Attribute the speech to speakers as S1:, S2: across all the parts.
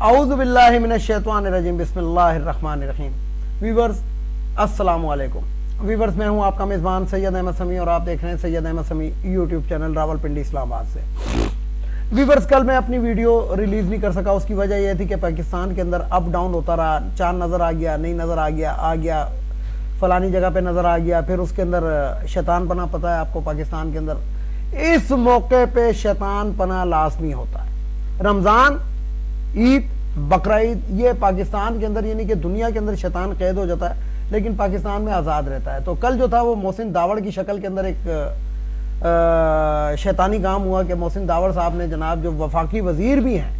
S1: औज़ु बिल्लाहि मिनश शैतानिर रजीम बिस्मिल्लाहिर रहमानिर रहीम। वीवर्स अस्सलाम वालेकुम। वीवर्स मैं हूं आपका मेज़बान सैयद अहमद समी और आप देख रहे हैं सैयद अहमद समी यूट्यूब चैनल रावलपिंडी इस्लामाबाद से। वीवर्स कल मैं अपनी वीडियो रिलीज़ नहीं कर सका, उसकी वजह यह थी कि पाकिस्तान के अंदर अप डाउन होता रहा। चांद नज़र आ गया, नहीं नज़र आ गया, फलानी जगह पे नज़र आ गया, फिर उसके अंदर शैतान पना, पता है आपको पाकिस्तान के अंदर इस मौके पे शैतान पना लाजमी होता है। रमज़ान, ईद, बकरा ईद, ये पाकिस्तान के अंदर यानी कि दुनिया के अंदर शैतान कैद हो जाता है, लेकिन पाकिस्तान में आज़ाद रहता है। तो कल जो था वो मोहसिन दावड़ की शक्ल के अंदर एक शैतानी काम हुआ कि मोहसिन दावड़ साहब ने, जनाब जो वफाकी वजीर भी हैं,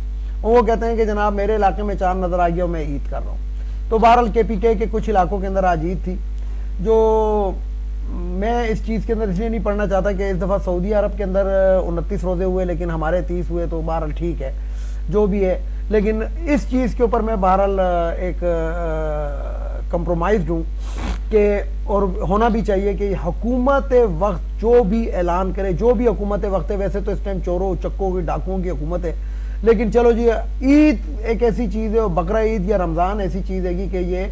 S1: वो कहते हैं कि जनाब मेरे इलाके में चांद नज़र आ गया और मैं ईद कर रहा हूँ। तो बहरहाल KPK के कुछ इलाकों के अंदर आज ईद थी, जो मैं इस चीज़ के अंदर इसलिए नहीं पढ़ना चाहता कि इस दफ़ा सऊदी अरब के अंदर 29 रोज़े हुए लेकिन हमारे 30 हुए, तो बहरहाल ठीक है जो भी है, लेकिन इस चीज़ के ऊपर मैं बहरहाल एक कंप्रोमाइज़ हूँ कि और होना भी चाहिए कि हुकूमत वक्त जो भी ऐलान करे, जो भी हुकूमत वक्त है, वैसे तो इस टाइम चोरों चक्कों की डाकुओं की हुकूमत है, लेकिन चलो जी ईद एक ऐसी चीज़ है और बकरा ईद या रमज़ान ऐसी चीज़ है कि ये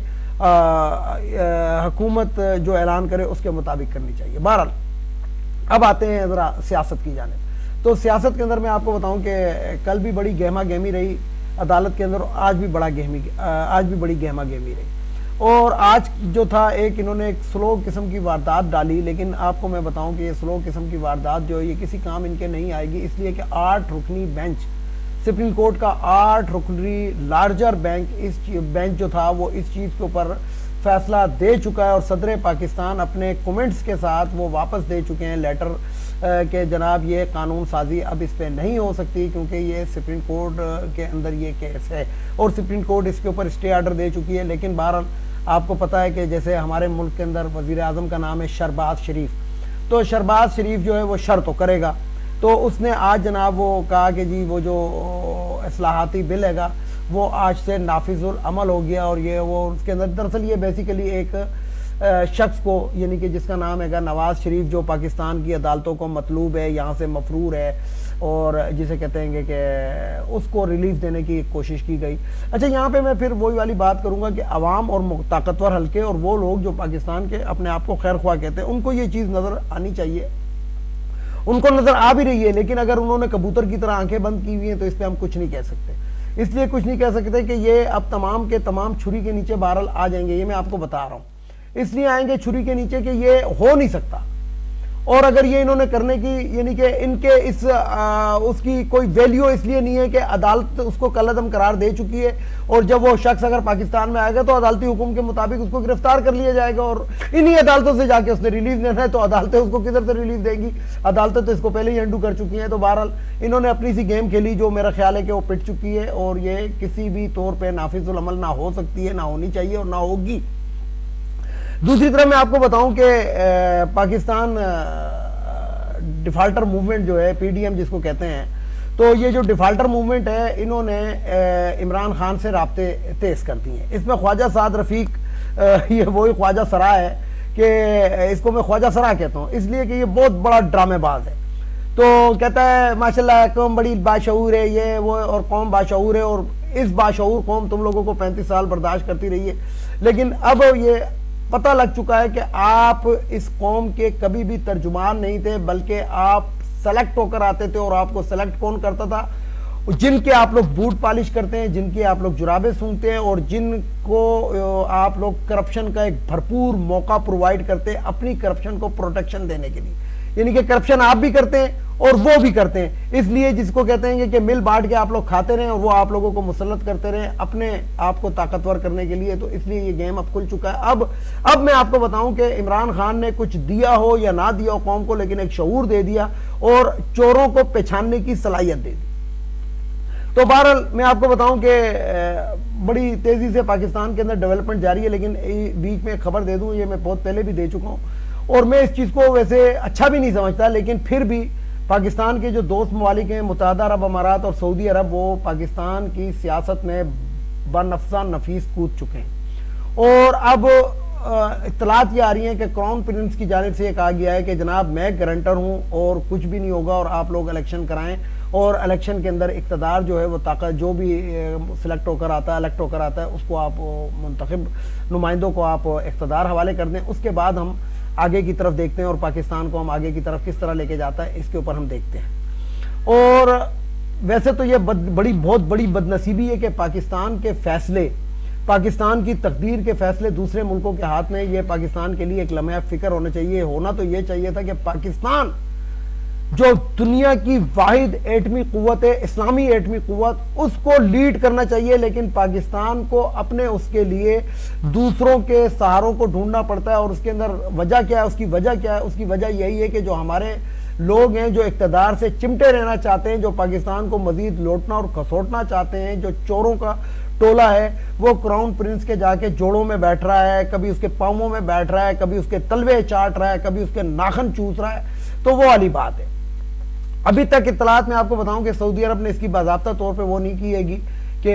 S1: हुकूमत जो ऐलान करे उसके मुताबिक करनी चाहिए। बहरहाल अब आते हैं ज़रा सियासत की जानिब। तो सियासत के अंदर मैं आपको बताऊं कि कल भी बड़ी गहमा गहमी रही अदालत के अंदर, आज भी बड़ी गहमा गहमी रही। और आज जो था इन्होंने एक स्लो किस्म की वारदात डाली, लेकिन आपको मैं बताऊं कि ये स्लो किस्म की वारदात जो है ये किसी काम इनके नहीं आएगी, इसलिए कि 8 रुकनी बेंच, सुप्रीम कोर्ट का 8 रुकनी लार्जर बेंच जो था वो इस चीज़ के ऊपर फैसला दे चुका है और सदर पाकिस्तान अपने कमेंट्स के साथ वो वापस दे चुके हैं लेटर कि जनाब ये कानून साजी अब इस पर नहीं हो सकती क्योंकि ये सुप्रीम कोर्ट के अंदर ये केस है और सुप्रीम कोर्ट इसके ऊपर स्टे ऑर्डर दे चुकी है। लेकिन बहरहाल आपको पता है कि जैसे हमारे मुल्क के अंदर वज़ीर आज़म का नाम है शहबाज शरीफ, तो शहबाज शरीफ जो है वो शर तो करेगा, तो उसने आज जनाब वो कहा कि जी वो जो इस्लाहाती बिल हैगा वो आज से नाफिजुल अमल हो गया और ये वो उसके अंदर दरअसल ये बेसिकली एक शख्स को यानी कि जिसका नाम है नवाज शरीफ, जो पाकिस्तान की अदालतों को मतलूब है, यहाँ से मफरूर है और जिसे कहते हैं कि उसको रिलीफ देने की कोशिश की गई। अच्छा, यहाँ पे मैं फिर वही वाली बात करूँगा कि अवाम और ताकतवर हल्के और वो लोग जो पाकिस्तान के अपने आप को खैर ख्वाह कहते हैं, उनको ये चीज़ नज़र आनी चाहिए, उनको नज़र आ भी रही है, लेकिन अगर उन्होंने कबूतर की तरह आंखें बंद की हुई हैं तो इस पर हम कुछ नहीं कह सकते। इसलिए कुछ नहीं कह सकते कि ये अब तमाम के तमाम छुरी के नीचे बहरहाल आ जाएंगे, ये मैं आपको बता रहा हूँ। इसलिए आएंगे छुरी के नीचे कि ये हो नहीं सकता, और अगर ये इन्होंने करने की यानी कि इनके इस उसकी कोई वैल्यू इसलिए नहीं है कि अदालत उसको कलअदम करार दे चुकी है और जब वो शख्स अगर पाकिस्तान में आएगा तो अदालती हुक्म के मुताबिक उसको गिरफ्तार कर लिया जाएगा और इन्हीं अदालतों से जाके उसने रिलीफ लेना है, तो अदालतें उसको किधर से रिलीफ देंगी? अदालतें तो इसको पहले ही अंडू कर चुकी हैं। तो बहरहाल इन्होंने अपनी सी गेम खेली जो मेरा ख्याल है कि वो पिट चुकी है और ये किसी भी तौर पर नाफिजुल अमल ना हो सकती है, ना होनी चाहिए और ना होगी। दूसरी तरफ मैं आपको बताऊं कि पाकिस्तान डिफाल्टर मूवमेंट जो है, PDM जिसको कहते हैं, तो ये जो डिफाल्टर मूवमेंट है इन्होंने इमरान खान से राब्ते तेज कर दिए हैं। इसमें ख्वाजा साद रफीक, ये वही ख्वाजा सरा है कि इसको मैं ख्वाजा सरा कहता हूँ इसलिए कि ये बहुत बड़ा ड्रामेबाज है। तो कहता है माशाल्लाह कौम बड़ी बाशऊर है, ये वो, और कौम बाशऊर है और इस बाशऊर कौम तुम लोगों को 35 साल बर्दाश्त करती रही है, लेकिन अब ये पता लग चुका है कि आप इस कौम के कभी भी तर्जुमान नहीं थे, बल्कि आप सेलेक्ट होकर आते थे। और आपको सेलेक्ट कौन करता था? जिनके आप लोग बूट पॉलिश करते हैं, जिनके आप लोग जुराबे सूंघते हैं और जिनको आप लोग करप्शन का एक भरपूर मौका प्रोवाइड करते हैं अपनी करप्शन को प्रोटेक्शन देने के लिए। यानी कि करप्शन आप भी करते हैं और वो भी करते हैं, इसलिए जिसको कहते हैं कि मिल बांट के आप लोग खाते रहें और वो आप लोगों को मुसल्लत करते रहें अपने आप को ताकतवर करने के लिए। तो इसलिए ये गेम अब खुल चुका है। अब मैं आपको बताऊं कि इमरान खान ने कुछ दिया हो या ना दिया हो कौम को, लेकिन एक शऊर दे दिया और चोरों को पहचानने की सलाहियत दे दी। तो बहरहाल मैं आपको बताऊं कि बड़ी तेजी से पाकिस्तान के अंदर डेवलपमेंट जारी है, लेकिन बीच में खबर दे दूं, ये मैं बहुत पहले भी दे चुका हूं और मैं इस चीज़ को वैसे अच्छा भी नहीं समझता, लेकिन फिर भी पाकिस्तान के जो दोस्त ममालिक हैं मुत्तहदा अरब अमारात और सऊदी अरब, वो पाकिस्तान की सियासत में बनफसा नफीस कूद चुके हैं और अब इत्तलात ये आ रही हैं कि क्राउन प्रिंस की जानिब से ये कहा गया है कि जनाब मैं गारंटर हूं और कुछ भी नहीं होगा और आप लोग इलेक्शन कराएं और इलेक्शन के अंदर इक़्तिदार जो है वो ताकत जो भी सिलेक्ट होकर आता है, इलेक्ट होकर आता है, उसको आप मुंतखब नुमाइंदों को आप इक़्तिदार हवाले कर दें। उसके बाद हम आगे की तरफ देखते हैं और पाकिस्तान को हम आगे की तरफ किस तरह लेके जाता है इसके ऊपर हम देखते हैं। और वैसे तो ये बहुत बड़ी बदनसीबी है कि पाकिस्तान के फैसले, पाकिस्तान की तकदीर के फैसले दूसरे मुल्कों के हाथ में। ये पाकिस्तान के लिए एक लम्हा फिक्र होना चाहिए। होना तो ये चाहिए था कि पाकिस्तान जो दुनिया की वाहिद एटमी कुव्वत है, इस्लामी एटमी कुव्वत, उसको लीड करना चाहिए। लेकिन पाकिस्तान को अपने उसके लिए दूसरों के सहारों को ढूंढना पड़ता है। और उसके अंदर वजह क्या है? उसकी वजह क्या है? उसकी वजह यही है कि जो हमारे लोग हैं जो इक़्तिदार से चिमटे रहना चाहते हैं, जो पाकिस्तान को मजीद लौटना और खसोटना चाहते हैं, जो चोरों का टोला है, वो क्राउन प्रिंस के जाके जोड़ों में बैठ रहा है, कभी उसके पाँवों में बैठ रहा है, कभी उसके तलवे चाट रहा है, कभी उसके नाखन चूस रहा है। तो वो वाली बात है। अभी तक इत्तलात में आपको बताऊं कि सऊदी अरब ने इसकी बाज़ाब्ता तौर पे वो नहीं की हैगी कि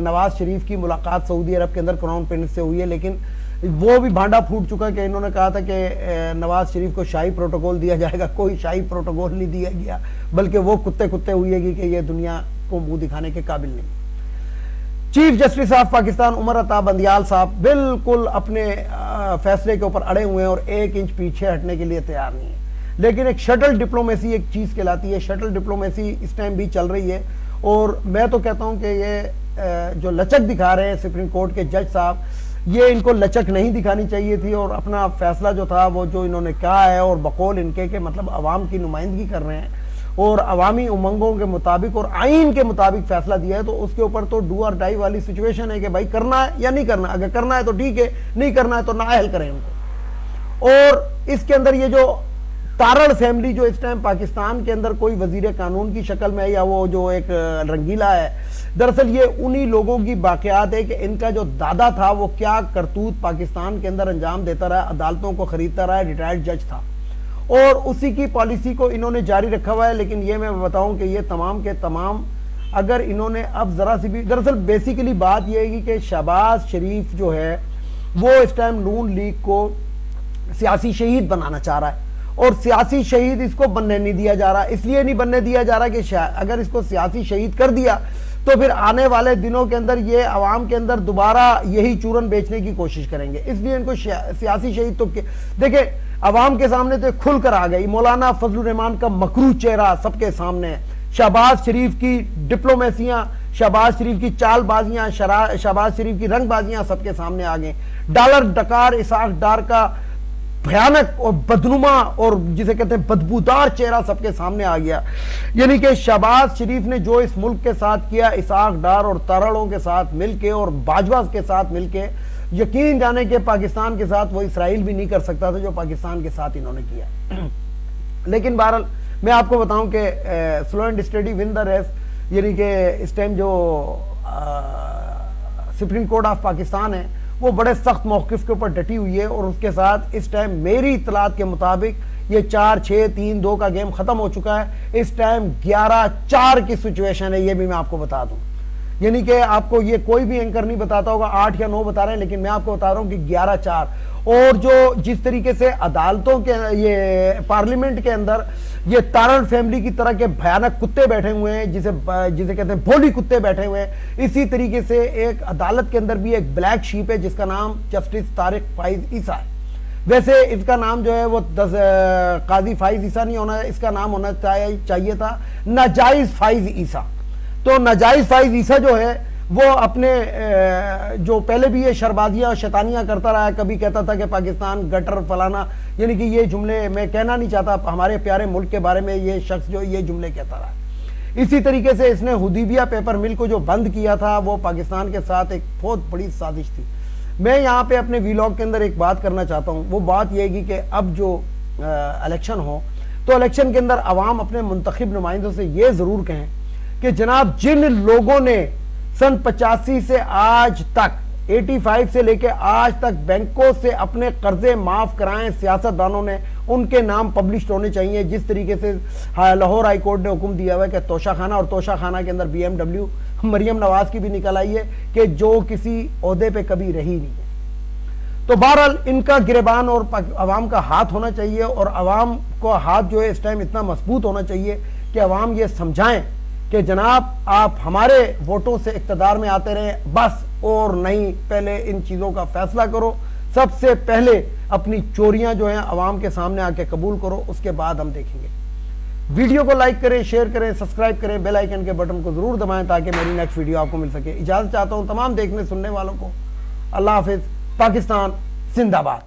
S1: नवाज शरीफ की मुलाकात सऊदी अरब के अंदर क्राउन प्रिंस से हुई है, लेकिन वो भी भांडा फूट चुका कि इन्होंने कहा था कि नवाज शरीफ को शाही प्रोटोकॉल दिया जाएगा। कोई शाही प्रोटोकॉल नहीं दिया गया, बल्कि वो कुत्ते कुत्ते हुई है कि ये दुनिया को मुंह दिखाने के काबिल नहीं। Chief justice of Pakistan Umar Ata Bandial साहब बिल्कुल अपने फैसले के ऊपर अड़े हुए हैं और 1 इंच पीछे हटने के लिए तैयार नहीं है। लेकिन एक शटल डिप्लोमेसी एक चीज कहलाती है। शटल डिप्लोमेसी इस टाइम भी चल रही है और मैं तो कहता हूं कि ये जो लचक दिखा रहे हैं सुप्रीम कोर्ट के जज साहब, ये इनको लचक नहीं दिखानी चाहिए थी और अपना फैसला जो था वो जो इन्होंने कहा है और बकौल इनके के मतलब अवाम की नुमाइंदगी कर रहे हैं और अवामी उमंगों के मुताबिक और आइन के मुताबिक फैसला दिया है, तो उसके ऊपर तो डू और डाई वाली सिचुएशन है कि भाई करना है या नहीं करना। अगर करना है तो ठीक है, नहीं करना है तो नाअहल करें उनको। और इसके अंदर ये जो तारड़ फैमिली जो इस टाइम पाकिस्तान के अंदर कोई वजीर कानून की शक्ल में है या वो जो एक रंगीला है, दरअसल ये उन्हीं लोगों की बाक़ियात है कि इनका जो दादा था वो क्या करतूत पाकिस्तान के अंदर अंजाम देता रहा, अदालतों को खरीदता रहा, रिटायर्ड जज था और उसी की पॉलिसी को इन्होंने जारी रखा हुआ है। लेकिन ये मैं बताऊं कि ये तमाम के तमाम अगर इन्होंने अब जरा सी भी, दरअसल बेसिकली बात यह है कि शहबाज शरीफ जो है वो इस टाइम नून लीग को सियासी शहीद बनाना चाह रहा है और सियासी शहीद इसको बनने नहीं दिया जा रहा। इसलिए नहीं बनने दिया जा रहा कि अगर इसको सियासी शहीद कर दिया तो फिर आने वाले दिनों के अंदर ये अवाम के अंदर दोबारा यही चूरन बेचने की कोशिश करेंगे। इसलिए इनको सियासी शहीद तो देखिए अवाम के सामने तो खुल कर आ गई। मौलाना फजलुर रहमान का मकरू चेहरा सबके सामने है। शहबाज शरीफ की डिप्लोमेसियां, शहबाज शरीफ की चालबाजियां, शहबाज शरीफ की रंगबाजियां सबके सामने आ गई। डॉलर डकार इसाक डार का भयानक और बदनुमा और जिसे कहते हैं बदबूदार चेहरा सबके सामने आ गया। यानी कि शहबाज शरीफ ने जो इस मुल्क के साथ किया, इसाक डार और तारड़ों के साथ मिलके और बाजवा के साथ मिलके, यकीन जाने के पाकिस्तान के साथ वो इसराइल भी नहीं कर सकता था जो पाकिस्तान के साथ इन्होंने किया। लेकिन बहरहाल मैं आपको बताऊं कि slow and study win the race, यानी कि इस टाइम जो सुप्रीम कोर्ट ऑफ पाकिस्तान है वो बड़े सख्त मौक़िफ़ के ऊपर डटी हुई है और उसके साथ इस टाइम मेरी इत्तलात के मुताबिक ये 4-6-3-2 का गेम खत्म हो चुका है। इस टाइम 11-4 की सिचुएशन है, ये भी मैं आपको बता दूं। यानी कि आपको ये कोई भी एंकर नहीं बताता होगा, 8 या 9 बता रहे हैं, लेकिन मैं आपको बता रहा हूं कि 11-4। और जो जिस तरीके से अदालतों के ये पार्लियामेंट के अंदर ये तारण फैमिली की तरह के भयानक कुत्ते बैठे हुए हैं, जिसे कहते हैं भोली कुत्ते बैठे हुए हैं, इसी तरीके से एक अदालत के अंदर भी एक ब्लैक शीप है जिसका नाम जस्टिस तारिक फाइज ईसा है। वैसे इसका नाम जो है वो काजी फाइज ईसा नहीं होना, इसका नाम होना चाहिए था नाजायज फाइज ईसा। तो नाजायज फाइज ईसा जो है वो अपने जो पहले भी ये शरबाजियां और शैतानियां करता रहा है, कभी कहता था कि पाकिस्तान गटर फलाना, यानी कि ये जुमले मैं कहना नहीं चाहता हमारे प्यारे मुल्क के बारे में, ये शख्स जो ये जुमले कहता रहा। इसी तरीके से इसने हुदैबिया पेपर मिल को जो बंद किया था वो पाकिस्तान के साथ एक बहुत बड़ी साजिश थी। मैं यहाँ पे अपने वीलॉग के अंदर एक बात करना चाहता हूँ, वो बात यह है कि अब जो इलेक्शन हो तो इलेक्शन के अंदर अवाम अपने मुंतखब नुमाइंदों से ये जरूर कहें कि जनाब जिन लोगों ने सन 85 से आज तक 85 से लेके आज तक बैंकों से अपने कर्जे माफ कराएं सियासतदानों ने, उनके नाम पब्लिश होने चाहिए। जिस तरीके से लाहौर हाई कोर्ट ने हुक्म दिया हुआ है कि तोशाखाना, और तोशाखाना के अंदर BMW मरियम नवाज की भी निकल आई है कि जो किसी ओहदे पे कभी रही नहीं है। तो बहरहाल इनका गिरबान और अवाम का हाथ होना चाहिए, और अवाम को हाथ जो है इस टाइम इतना मजबूत होना चाहिए कि अवाम ये समझाएं कि जनाब आप हमारे वोटों से इक़्तिदार में आते रहे बस, और नहीं, पहले इन चीज़ों का फैसला करो। सबसे पहले अपनी चोरियां जो हैं अवाम के सामने आके कबूल करो, उसके बाद हम देखेंगे। वीडियो को लाइक करें, शेयर करें, सब्सक्राइब करें, बेल आइकन के बटन को जरूर दबाएं ताकि मेरी नेक्स्ट वीडियो आपको मिल सके। इजाजत चाहता हूं तमाम देखने सुनने वालों को। अल्लाह हाफिज। पाकिस्तान जिंदाबाद।